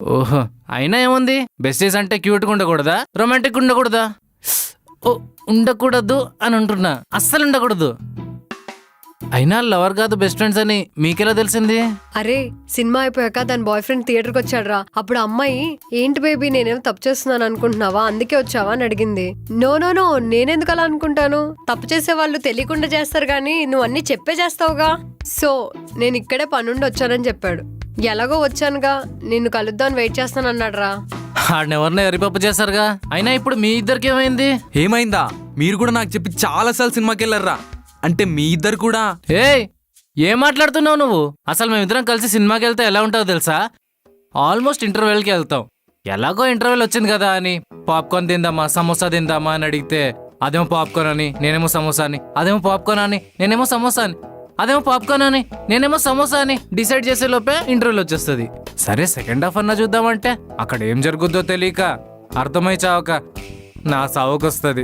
ఓహో, అయినా ఏముంది, బెస్టీస్ అంటే క్యూట్గా ఉండకూడదా, రొమాంటిక్ ఉండకూడదా? ఓ, ఉండకూడదు అని అంటున్నా, అస్సలు ఉండకూడదు. అయినా లవర్ కాదు బెస్ట్ ఫ్రెండ్స్ అని మీకెలా తెలిసింది? అరే సినిమా అయిపోయాక దాని బాయ్ ఫ్రెండ్ థియేటర్కి వచ్చాడ్రా. అప్పుడు అమ్మాయి ఏంటి బేబీ నేనేం తప్పు చేస్తున్నాను అనుకుంటున్నావా, అందుకే వచ్చావా అని అడిగింది. నో నో నో, నేనెందుకు అలా అనుకుంటాను, తప్పు చేసే వాళ్ళు తెలియకుండా చేస్తారు కానీ నువ్వు అన్ని చెప్పే చేస్తావుగా. సో నేను ఇక్కడే పనుండి వచ్చానని చెప్పాడు. ఎలాగో వచ్చానుగా, నిన్ను కలుద్దామని వెయిట్ చేస్తానన్నాడు రా. ఆడనెవరిని ఎరిపప్పు చేశారుగా. అయినా ఇప్పుడు మీ ఇద్దరికి ఏమైంది? ఏమైందా? మీరు కూడా నాకు చెప్పి చాలాసార్లు సినిమాకి వెళ్ళారా? అంటే మీ ఇద్దరు కూడా? ఏయ్, ఏం మాట్లాడుతున్నావు నువ్వు? అసలు మేమిద్దరం కలిసి సినిమాకి వెళ్తే ఎలా ఉంటావో తెలుసా? ఆల్మోస్ట్ ఇంటర్వెల్కి వెళ్తాం. ఎలాగో ఇంటర్వెల్ వచ్చింది కదా అని పాప్కార్న్ తిందామా, సమోసా తిందామా అని అడిగితే అదేమో పాప్కార్న్ అని నేనేమో సమోసా అని, అదేమో పాప్కార్న్ అని నేనేమో సమోసా అని, అదేమో పాప్కార్న్ అని నేనేమో సమోసా అని డిసైడ్ చేసే లోపే ఇంటర్వెల్ వచ్చేస్తుంది. సరే సెకండ్ హాఫ్ అన్నా చూద్దామంటే అక్కడ ఏం జరుగుద్దో తెలియక అర్థమై చావక నా సావుకొస్తుంది.